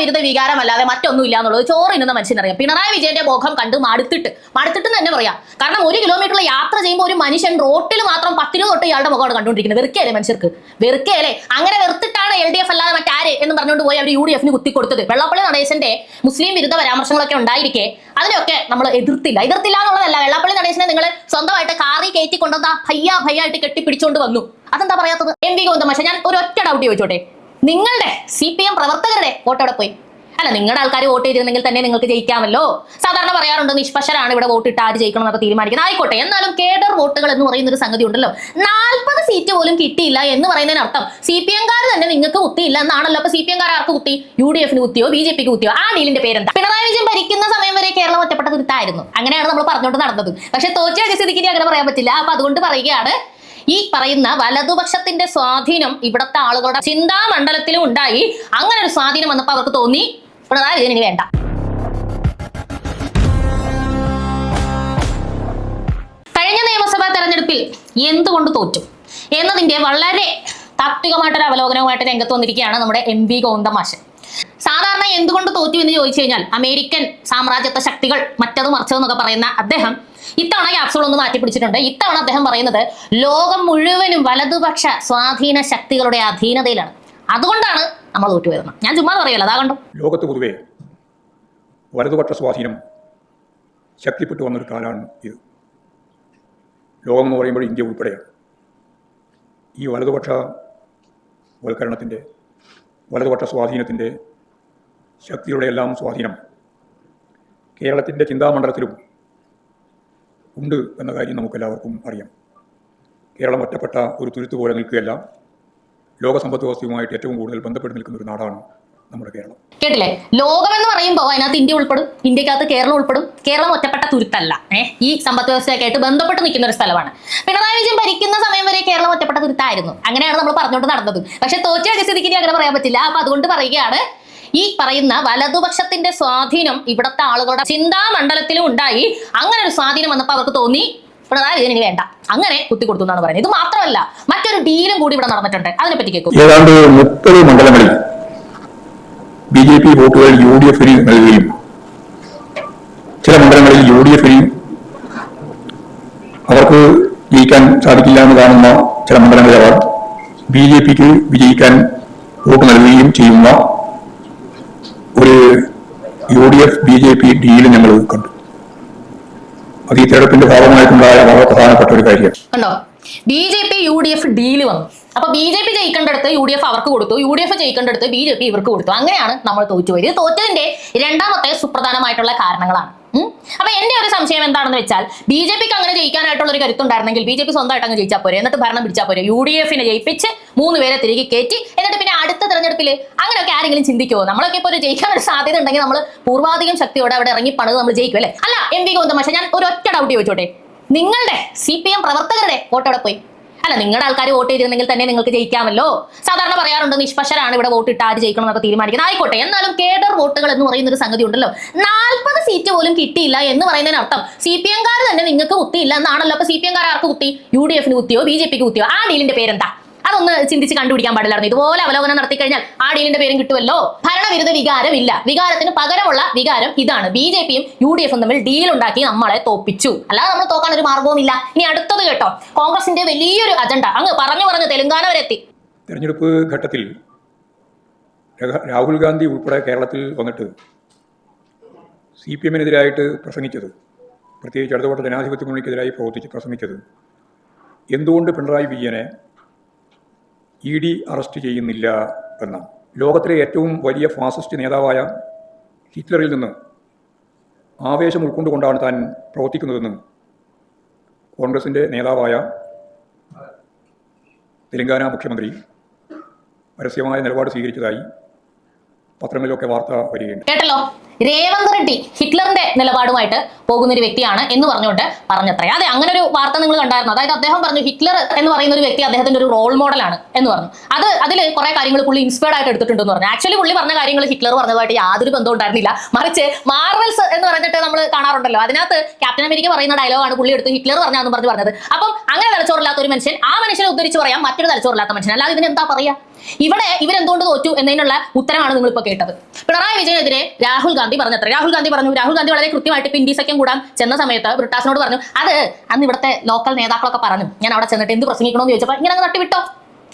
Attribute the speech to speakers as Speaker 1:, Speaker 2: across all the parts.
Speaker 1: ഭരണവിരുദ്ധ വികാരമല്ലാതെ മറ്റൊന്നുമില്ല എന്നുള്ളത് ചോറിനുന്ന മനുഷ്യനറിയാം. പിണറായി വിജയന്റെ മുഖം കണ്ട് മടുത്തിട്ട് തന്നെ പറയാം. കാരണം 1 കിലോമീറ്റർ യാത്ര ചെയ്യുമ്പോൾ ഒരു മനുഷ്യൻ റോട്ടിൽ മാത്രം 10 രൂപ തൊട്ട് ഇയാളുടെ മുഖമാണ് കണ്ടുകൊണ്ടിരിക്കുന്നത്. വെറുക്കല്ലേ മനുഷ്യർക്ക്, വെറുക്കല്ലേ? അങ്ങനെ വെറുത്തിട്ടാണ് LDF അല്ലാതെ മറ്റാരെ എന്ന് പറഞ്ഞുകൊണ്ട് പോയി അവർ UDF കുത്തിക്കൊടുത്തത്. വെള്ളാപ്പള്ളി നടേശന്റെ മുസ്ലിം വിരുദ്ധ പരാമർശങ്ങളൊക്കെ ഉണ്ടായിരിക്കെ അതിനൊക്കെ നമ്മൾ എതിർത്തില്ല എന്നുള്ളതല്ല. വെള്ളാപ്പള്ളി നടേശനെ നിങ്ങൾ സ്വന്തമായിട്ട് കാറി കയറ്റി കൊണ്ടുവന്ന ഭയ്യായിട്ട് കെട്ടിപ്പിടിച്ചുകൊണ്ട് വന്നു. അതെന്താ പറയാത്തത്? MV ഗോവിന്ദൻ മാഷ്, ഞാൻ ഒരു ഒറ്റ ഡൗട്ട് ചോദിച്ചോട്ടെ, നിങ്ങളുടെ CPM പ്രവർത്തകരുടെ വോട്ട് എവിടെ പോയി? അല്ല, നിങ്ങളുടെ ആൾക്കാർ വോട്ട് ചെയ്തിരുന്നെങ്കിൽ തന്നെ നിങ്ങൾക്ക് ജയിക്കാമല്ലോ. സാധാരണ പറയാറുണ്ട് നിഷ്പക്ഷരാണ് ഇവിടെ വോട്ട് ഇട്ട് ആര് ജയിക്കണം എന്നൊക്കെ തീരുമാനിക്കുന്നത്. ആയിക്കോട്ടെ, എന്നാലും കേഡർ വോട്ടുകൾ എന്ന് പറയുന്ന ഒരു സംഗതി ഉണ്ടല്ലോ. 40 സീറ്റ് പോലും കിട്ടിയില്ല എന്ന് പറയുന്നതിന് അർത്ഥം CPM-കാർ തന്നെ നിങ്ങൾക്ക് കുത്തിയില്ല എന്നാണല്ലോ. അപ്പൊ CPM-കാർ ആർക്ക് കുത്തി? UDF കുത്തിയോ BJP കുത്തിയോ? ആ ഡീലിന്റെ പേരെന്താ? പിണറായി വിജയൻ ഭരിക്കുന്ന സമയം വരെ കേരളം ഒറ്റപ്പെട്ട തുരുത്തായിരുന്നു. അങ്ങനെയാണ് നമ്മൾ പറഞ്ഞുകൊണ്ട് നടന്നത്. പക്ഷെ തോറ്റ സ്ഥിതിക്ക് അങ്ങനെ പറയാൻ പറ്റില്ല. അപ്പൊ അതുകൊണ്ട് പറയുകയാണ്, ഈ പറയുന്ന വലതുപക്ഷത്തിന്റെ സ്വാധീനം ഇവിടുത്തെ ആളുകളുടെ ചിന്താ മണ്ഡലത്തിലും ഉണ്ടായി. അങ്ങനെ ഒരു സ്വാധീനം വന്നപ്പോൾ അവർക്ക് തോന്നി പിണറായി വിജയൻ ഇനി വേണ്ട. കഴിഞ്ഞ നിയമസഭാ തെരഞ്ഞെടുപ്പിൽ എന്തുകൊണ്ട് തോറ്റു എന്നതിന്റെ വളരെ താത്വികമായിട്ടൊരു അവലോകനവുമായിട്ട് രംഗത്ത് വന്നിരിക്കുകയാണ് നമ്മുടെ MV ഗോവിന്ദൻ മാഷ്. സാധാരണ എന്തുകൊണ്ട് തോറ്റു എന്ന് ചോദിച്ചു കഴിഞ്ഞാൽ അമേരിക്കൻ സാമ്രാജ്യത്വ ശക്തികൾ മറ്റത് മറിച്ചതെന്നൊക്കെ പറയുന്ന അദ്ദേഹം ഇത്തവണ ക്യാപ്സൂൾ ഒന്ന് മാറ്റിപ്പിടിച്ചിട്ടുണ്ട്. ഇത്തവണ അദ്ദേഹം പറയുന്നത് ലോകം മുഴുവനും വലതുപക്ഷ സ്വാധീന ശക്തികളുടെ അധീനതയിലാണ്, അതുകൊണ്ടാണ് നമ്മൾ തോറ്റുവരുന്നത്. ഞാൻ ചുമ്മാ പറയല്ലോ, അതാ കണ്ടു.
Speaker 2: ലോകത്ത് പൊതുവെ വലതുപക്ഷ സ്വാധീനം ശക്തിപ്പെട്ടു വന്നൊരു കാലമാണ് ഇത്. ലോകം എന്ന് പറയുമ്പോൾ ഇന്ത്യ ഉൾപ്പെടെയാണ്. ഈ വലതുപക്ഷ വൽക്കരണത്തിൻ്റെ, വലതുപക്ഷ സ്വാധീനത്തിൻ്റെ, ശക്തിയുടെ എല്ലാം സ്വാധീനം കേരളത്തിൻ്റെ ചിന്താമണ്ഡലത്തിലും ഉണ്ട് എന്ന കാര്യം നമുക്കെല്ലാവർക്കും അറിയാം. കേരളം ഒറ്റപ്പെട്ട ഒരു തുരുത്ത് പോലെ നിൽക്കുകയല്ല, ലോക സമ്പദ് വ്യവസ്ഥയുമായിട്ട് ഏറ്റവും കൂടുതൽ ബന്ധപ്പെട്ട് നിൽക്കുന്ന ഒരു നാടാണ് നമ്മുടെ കേരളം.
Speaker 1: കേട്ടില്ലേ? ലോകം എന്ന് പറയുമ്പോൾ അതിനകത്ത് ഇന്ത്യ ഉൾപ്പെടും, ഇന്ത്യക്കകത്ത് കേരളം ഉൾപ്പെടും. കേരളം ഒറ്റപ്പെട്ട തുരുത്തല്ല, ഈ സമ്പദ് വ്യവസ്ഥയൊക്കെ ആയിട്ട് ബന്ധപ്പെട്ട് നിൽക്കുന്ന ഒരു സ്ഥലമാണ്. പിണറായി വിജയൻ ഭരിക്കുന്ന സമയം വരെ കേരളം ഒറ്റപ്പെട്ട തുരുത്തായിരുന്നു. അങ്ങനെയാണ് നമ്മൾ പറഞ്ഞുകൊണ്ട് നടന്നത്. പക്ഷെ തോറ്റ സ്ഥിതിക്ക് അങ്ങനെ പറയാൻ പറ്റില്ല. അപ്പൊ അതുകൊണ്ട് പറയുകയാണ്, ഈ പറയുന്ന വലതുപക്ഷത്തിന്റെ സ്വാധീനം ഇവിടുത്തെ ആളുകളുടെ ചിന്താ മണ്ഡലത്തിലും ഉണ്ടായി. അങ്ങനെ ഒരു സ്വാധീനം വന്നപ്പോൾ അവർക്ക് തോന്നി പിണറായി വിജയൻ ഇനി വേണ്ട, അങ്ങനെ കുത്തിക്കൊടുത്തു എന്നാണ് പറയുന്നത്. ഇത് മാത്രമല്ല, മറ്റൊരു ഡീലും കൂടി ഇവിടെ നടന്നിട്ടുണ്ട്. അതിനെപ്പറ്റി കേൾക്കും.
Speaker 2: ഏതാണ്ട് 30 മണ്ഡലങ്ങളിൽ BJP വോട്ടുകൾ UDF-ന് നൽകുകയും ചില മണ്ഡലങ്ങളിൽ UDF-ന് അവർക്ക് ജയിക്കാൻ സാധിക്കില്ല എന്ന് കാണുന്ന ചില മണ്ഡലങ്ങളിൽ അവർ BJP-ക്ക് വിജയിക്കാൻ വോട്ട് നൽകുകയും ചെയ്യുന്ന ഒരു UDF BJP ഡീല് ഞങ്ങൾ കണ്ടു. അത് ഈ തെരഞ്ഞെടുപ്പിന്റെ ഭാഗമായിട്ടുണ്ടായ വളരെ പ്രധാനപ്പെട്ട ഒരു കാര്യമാണ്.
Speaker 1: കണ്ടോ, BJP UDF ഡീല് വന്നു. അപ്പൊ BJP ജയിക്കേണ്ടടുത്ത് UDF അവർക്ക് കൊടുത്തു, UDF ജയിക്കേണ്ടടുത്ത് BJP ഇവർക്ക് കൊടുത്തു. അങ്ങനെയാണ് നമ്മൾ തോറ്റുപോയത്. ഇത് തോറ്റതിന്റെ രണ്ടാമത്തെ സുപ്രധാനമായിട്ടുള്ള കാരണങ്ങളാണ്. അപ്പൊ എന്റെ ഒരു സംശയം എന്താണെന്ന് വെച്ചാൽ, BJP-ക്ക് അങ്ങനെ ജയിക്കാനായിട്ടുള്ള ഒരു കരുത്തുണ്ടായിരുന്നെങ്കിൽ BJP സ്വന്തമായിട്ട് അങ്ങ് ജയിച്ചാൽ പോരെ, എന്നിട്ട് ഭരണം പിടിച്ചാൽ പോരെ. UDF-നെ ജയിപ്പിച്ച് 3 പേരെ തിരികെ കയറ്റി എന്നിട്ട് പിന്നെ അടുത്ത തെരഞ്ഞെടുപ്പിൽ അങ്ങനെയൊക്കെ ആരെങ്കിലും ചിന്തിക്കുമോ? നമ്മളൊക്കെ ഇപ്പോൾ ഒരു ജയിക്കാനൊരു സാധ്യത ഉണ്ടെങ്കിൽ നമ്മൾ പൂർവാധികം ശക്തിയോടെ അവിടെ ഇറങ്ങി പണിത് നമ്മൾ ജയിക്കും അല്ലേ? അല്ല, MV ഗോവിന്ദൻ മാഷ്, ഞാൻ ഒരു ഒറ്റ ഡൗട്ട് ചോദിച്ചോട്ടെ, നിങ്ങളുടെ CPM പ്രവർത്തകരുടെ വോട്ട് എവിടെ പോയി? അല്ല, നിങ്ങളുടെ ആൾക്കാർ വോട്ട് ചെയ്തിരുന്നെങ്കിൽ തന്നെ നിങ്ങൾക്ക് ജയിക്കാമല്ലോ. സാധാരണ പറയാറുണ്ട് നിഷ്പക്ഷരാണ് ഇവിടെ വോട്ട് ഇട്ട് ആര് ജയിക്കണം എന്നൊക്കെ തീരുമാനിക്കുന്നത്. ആയിക്കോട്ടെ, എന്നാലും കേഡർ വോട്ടുകൾ എന്ന് പറയുന്ന ഒരു സംഗതി ഉണ്ടല്ലോ. 40 സീറ്റ് പോലും കിട്ടിയില്ല എന്ന് പറയുന്നതിന് അർത്ഥം CPM-കാർ തന്നെ നിങ്ങൾക്ക് കുത്തിയില്ല എന്നാണല്ലോ. അപ്പൊ CPM-കാർ ആർക്ക് കുത്തി? UDF-ന് കുത്തിയോ BJP-ക്ക് കുത്തിയോ? ആ ഡീലിന്റെ പേരെന്താ? അതൊന്ന് ചിന്തിച്ച് കണ്ടുപിടിക്കാൻ പാടില്ലായിരുന്നു. ഇതുപോലെ അവലോകനം നടത്തി കഴിഞ്ഞാൽ ആ ഡീലിന്റെ പേരും കിട്ടുമല്ലോ. ഭരണവിരുദ്ധ വികാരമില്ല, വികാരത്തിന് പകരമുള്ള വികാരം ഇതാണ്. BJP-യും UDF-ഉം തമ്മിൽ ഡീൽ ഉണ്ടാക്കി നമ്മളെ തോപ്പിച്ചു. അല്ലാതെ നമ്മൾ തോക്കാൻ ഒരു മാർഗവുമില്ല. ഇനി അടുത്തത് കേട്ടോ, കോൺഗ്രസിന്റെ വലിയൊരു അജണ്ട അങ്ങ് പറഞ്ഞു തെലങ്കാന വരെ എത്തി.
Speaker 2: തെരഞ്ഞെടുപ്പ് ഘട്ടത്തിൽ രാഹുൽ ഗാന്ധി ഉൾപ്പെടെ കേരളത്തിൽ വന്നിട്ട് CPM-നെതിരായിട്ട് പ്രസംഗിച്ചത്, പ്രത്യേകിച്ച് ഇടതുപക്ഷ ജനാധിപത്യ മുന്നണിക്കെതിരായി പ്രസംഗിച്ചത്, എന്തുകൊണ്ട് പിണറായി വിജയനെ ED അറസ്റ്റ് ചെയ്യുന്നില്ല എന്നാണ്. ലോകത്തിലെ ഏറ്റവും വലിയ ഫാസിസ്റ്റ് നേതാവായ ഹിറ്റ്ലറിൽ നിന്ന് ആവേശം ഉൾക്കൊണ്ടുകൊണ്ടാണ് താൻ പ്രവർത്തിക്കുന്നതെന്നും കോൺഗ്രസിൻ്റെ നേതാവായ തെലങ്കാന മുഖ്യമന്ത്രി പരസ്യമായ നിലപാട് സ്വീകരിച്ചതായി പത്രങ്ങളിലൊക്കെ വാർത്ത വരികയുണ്ട്.
Speaker 1: കേട്ടല്ലോ, രേവന്ത് റെഡ്ഡി ഹിറ്റ്ലറിന്റെ നിലപാടുമായിട്ട് പോകുന്ന ഒരു വ്യക്തിയാണ് എന്ന് പറഞ്ഞുകൊണ്ട് പറഞ്ഞത്രേ. അതെ, അങ്ങനെ ഒരു വാർത്ത നിങ്ങൾ കണ്ടായിരുന്നു. അതായത് അദ്ദേഹം പറഞ്ഞു ഹിറ്റ്ലർ എന്ന് പറയുന്ന ഒരു വ്യക്തി അദ്ദേഹത്തിന്റെ ഒരു റോൾ മോഡലാണ് എന്ന് പറഞ്ഞു. അതിൽ കുറെ കാര്യങ്ങൾ പുള്ളി ഇൻസ്പയർഡ് ആയിട്ട് എടുത്തിട്ടുണ്ടെന്ന് പറഞ്ഞു. ആക്ച്വലി പുള്ളി പറഞ്ഞ കാര്യങ്ങൾ ഹിറ്റ്ലർ പറഞ്ഞതുമായിട്ട് യാതൊരു ബന്ധവും ഉണ്ടായിരുന്നില്ല. മറിച്ച് മാർവൽസ് എന്ന് പറഞ്ഞിട്ട് നമ്മൾ കാണാറുണ്ടല്ലോ, അതിനകത്ത് ക്യാപ്റ്റൻ അമേരിക്ക പറയുന്ന ഡയലോഗാണ് പുള്ളി എടുത്ത് ഹിറ്റ്ലർ പറഞ്ഞാന്ന് പറഞ്ഞത്. അപ്പം അങ്ങനെ തലച്ചോറില്ലാത്ത ഒരു മനുഷ്യൻ ആ മനുഷ്യനെ ഉദ്ധരിച്ച് പറയാം മറ്റൊരു തലച്ചോറില്ലാത്ത മനുഷ്യൻ. അല്ലാതെ ഇതിനെന്താ പറയാ? ഇവിടെ ഇവരെന്തുകൊണ്ട് തോറ്റു എന്നതിനുള്ള ഉത്തരമാണ് നിങ്ങൾ ഇപ്പൊ കേട്ടത്. പിണറായി വിജയനെതിരെ രാഹുൽ ഗാന്ധി പറഞ്ഞത്ര. രാഹുൽ ഗാന്ധി വളരെ കൃത്യമായിട്ട് ഇപ്പൊ ഇന്ത്യ സഖ്യം കൂടാൻ ചെന്ന സമയത്ത് ബ്രിട്ടാസിനോട് പറഞ്ഞു. അത് അന്ന് ഇവിടുത്തെ ലോക്കൽ നേതാക്കളൊക്കെ പറഞ്ഞു, ഞാൻ അവിടെ ചെന്നിട്ട് എന്ത് പ്രസംഗിക്കണമെന്ന് ചോദിച്ചപ്പോൾ ഇങ്ങനെ അങ്ങ് തട്ടിവിട്ടോ,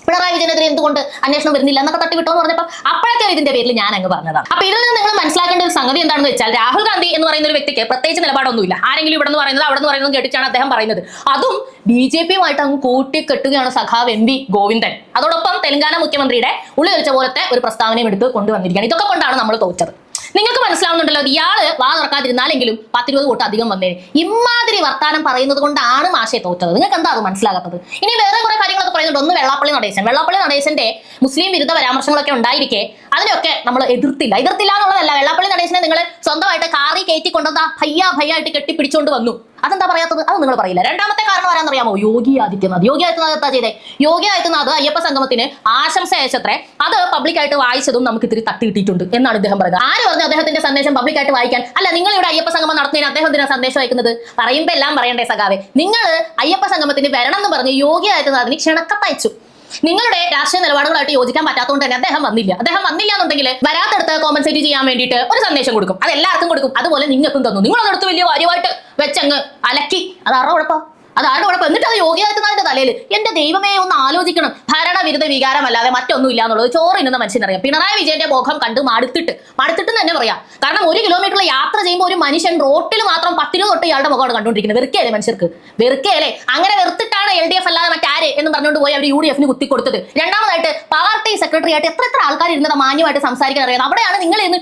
Speaker 1: പിണറായി വിജയനെതിരെ എന്തുകൊണ്ട് അന്വേഷണം വരുന്നില്ല എന്നൊക്കെ തട്ടിവിട്ടോ എന്ന് പറഞ്ഞപ്പോൾ അപ്പോഴത്തെ ഇതിന്റെ പേരിൽ ഞാൻ അങ്ങ് പറഞ്ഞതാണ്. അപ്പൊ ഇതിൽ നിന്ന് നിങ്ങൾ മനസ്സിലാക്കേണ്ട ഒരു സംഗതി എന്താണെന്ന് വെച്ചാൽ, രാഹുൽ ഗാന്ധി എന്ന് പറയുന്ന ഒരു വ്യക്തിക്ക് പ്രത്യേകിച്ച് നിലപാടൊന്നുമില്ല. ആരെങ്കിലും ഇവിടെ നിന്ന് പറയുന്നത് അവിടെ നിന്ന് പറയുന്നത് കേട്ടിട്ടാണ് അദ്ദേഹം പറയുന്നത്. അതും BJP-യുമായിട്ട് അങ്ങ് കൂട്ടിക്കെട്ടുകയാണ് സഖാവ് MP ഗോവിന്ദൻ. അതോടൊപ്പം തെലങ്കാന മുഖ്യമന്ത്രിയുടെ ഉള്ളിൽ വെച്ച പോലത്തെ ഒരു പ്രസ്താവനയും എടുത്ത് കൊണ്ടുവന്നിരിക്കുകയാണ്. ഇതൊക്കെ കൊണ്ടാണ് നമ്മൾ തോറ്റത്. നിങ്ങൾക്ക് മനസ്സിലാവുന്നുണ്ടല്ലോ, ഇയാള് വാ തുറക്കാതിരുന്നാലെങ്കിലും 10-20 വോട്ട് അധികം വന്നേ. ഇമാതിരി വർത്താനം പറയുന്നത് കൊണ്ടാണ് മാഷെ തോറ്റത്. നിങ്ങൾക്ക് എന്താ അത് മനസ്സിലാകാത്തത്? ഇനി വേറെ കുറെ കാര്യങ്ങളൊക്കെ പറയുന്നുണ്ട്. ഒന്ന് വെള്ളാപ്പള്ളി നടേശന്റെ മുസ്ലിം വിരുദ്ധ പരാമർശങ്ങളൊക്കെ ഉണ്ടായിരിക്കെ അതിനൊക്കെ നമ്മൾ എതിർത്തില്ല എന്നുള്ളതല്ല. വെള്ളാപ്പള്ളി നടേശനെ നിങ്ങൾ സ്വന്തമായിട്ട് കാറി കയറ്റി കൊണ്ടുവന്ന ഭയ്യായിട്ട് കെട്ടിപ്പിടിച്ചുകൊണ്ട് വന്നു. അതെന്താ പറയാത്തത്? അത് നിങ്ങൾ പറയില്ല. രണ്ടാമത്തെ കാരണം ആരാന്നറിയാമോ? യോഗി ആദിത്യനാഥ് എന്താ ചെയ്തേ? യോഗി ആദിത്യനാഥ് അയ്യപ്പ സംഗമത്തിന് ആശംസ അയച്ചത്രേ. അത് പബ്ലിക്കായിട്ട് വായിച്ചതും നമുക്ക് ഇത്തിരി തട്ടി കിട്ടിയിട്ടുണ്ട് എന്നാണ് ഇദ്ദേഹം പറയുന്നത്. ആര് പറഞ്ഞു അദ്ദേഹത്തിന്റെ സന്ദേശം പബ്ലിക്കായിട്ട് വായിക്കാൻ? അല്ല, നിങ്ങൾ ഇവിടെ അയ്യപ്പ സംഗമം നടത്തുന്നതിന് അദ്ദേഹം എന്തിനാ സന്ദേശം അയക്കുന്നത്? പറയുമ്പോ എല്ലാം പറയണ്ടേ സഖാവെ? നിങ്ങൾ അയ്യപ്പ സംഗമത്തിന് വരണം എന്ന് പറഞ്ഞ് യോഗി ആദിത്യനാഥിന് ക്ഷണക്കത്തയച്ചു. നിങ്ങളുടെ രാഷ്ട്രീയ നിലപാടുകളായിട്ട് യോജിക്കാൻ പറ്റാത്തതുകൊണ്ട് തന്നെ അദ്ദേഹം വന്നില്ല എന്നുണ്ടെങ്കിൽ വരാത്തടുത്ത് കോമ്പൻസേറ്റ് ചെയ്യാൻ വേണ്ടിയിട്ട് ഒരു സന്ദേശം കൊടുക്കും. അത് എല്ലാവർക്കും കൊടുക്കും. അതുപോലെ നിങ്ങൾക്കും തന്നു. നിങ്ങളതെടുത്ത് വലിയ കാര്യമായിട്ട് വെച്ചങ്ങ് അലക്കി. അതാരുടെ കുഴപ്പം? എന്നിട്ട് അത് യോഗി ആദിത്യനാഥിന്റെ തലയിൽ. എന്റെ ദൈവമേ, ഒന്ന് ആലോചിക്കണം. ഭരണവിരുദ്ധ വികാരമല്ലാതെ മറ്റൊന്നും ഇല്ല എന്നുള്ളത് ചോറിനുന്ന മനുഷ്യനറിയാം. പിണറായി വിജയന്റെ മുഖം കണ്ട് മടുത്തിട്ട് തന്നെ പറയാം. കാരണം 1 കിലോമീറ്റർ യാത്ര ചെയ്യുമ്പോൾ ഒരു മനുഷ്യൻ റോട്ടിൽ മാത്രം 10 തൊട്ട് ഇയാളുടെ മുഖമാണ് കണ്ടുകൊണ്ടിരിക്കുന്നത്. വെറുക്കയല്ലേ മനുഷ്യർക്ക്? വെറുക്കയല്ലേ? അങ്ങനെ വെറുത്തിട്ടാണ് LDF അല്ലാതെ മറ്റാരെ എന്ന് പറഞ്ഞുകൊണ്ട് പോയി അവർ UDF-ന് കുത്തിക്കൊടുത്തത്. രണ്ടാമതായിട്ട് പാർട്ടി സെക്രട്ടറി ആയിട്ട് എത്ര ആൾക്കാർ ഇരുന്നത് മാന്യമായിട്ട് സംസാരിക്കാൻ അറിയാം. അവിടെയാണ് നിങ്ങൾ എന്ന്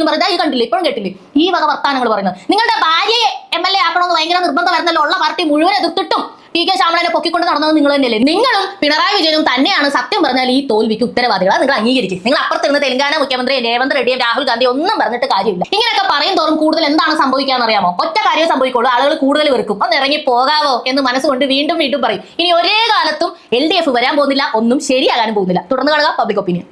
Speaker 1: പറയുന്നത്. ഈ കണ്ടില്ലേ, ഇപ്പോഴും കേട്ടില്ലേ ഈ വക വർത്താനങ്ങൾ പറയുന്നത്? നിങ്ങളുടെ ഭാര്യയെ MLA ആക്കണമെന്ന് ഭയങ്കര നിർബന്ധം വരുന്നല്ലോ. ഉള്ള പാർട്ടി മുഴുവൻ എതിർത്തിട്ടും TK ശ്യാമളനെ പൊക്കിക്കൊണ്ട് നടന്നത് നിങ്ങൾ തന്നെയല്ലേ? നിങ്ങളും പിണറായി വിജയനും തന്നെയാണ് സത്യം പറഞ്ഞാൽ ഈ തോൽവിക്ക് ഉത്തരവാദികൾ. നിങ്ങൾ അംഗീകരിക്കും. നിങ്ങൾ അപ്പുറത്തിരുന്ന് തെലങ്കാന മുഖ്യമന്ത്രി രേവന്ത് റെഡ്ഡിയും രാഹുൽ ഗാന്ധി ഒന്നും പറഞ്ഞിട്ട് കാര്യമില്ല. ഇങ്ങനെയൊക്കെ പറയും തോറും കൂടുതൽ എന്താണ് സംഭവിക്കാന്ന് അറിയാമോ? ഒറ്റ കാര്യം സംഭവിക്കുള്ളൂ, ആളുകൾ കൂടുതൽ വെറുക്കും. ഒന്ന് ഇറങ്ങി പോകാവോ എന്ന് മനസ്സുകൊണ്ട് വീണ്ടും പറയും. ഇനി ഒരേ കാലത്തും LDF വരാൻ പോകുന്നില്ല, ഒന്നും ശരിയാകാനും പോകുന്നില്ല. തുടർന്ന് കാണുക പബ്ലിക് ഒപ്പീനിയൻ.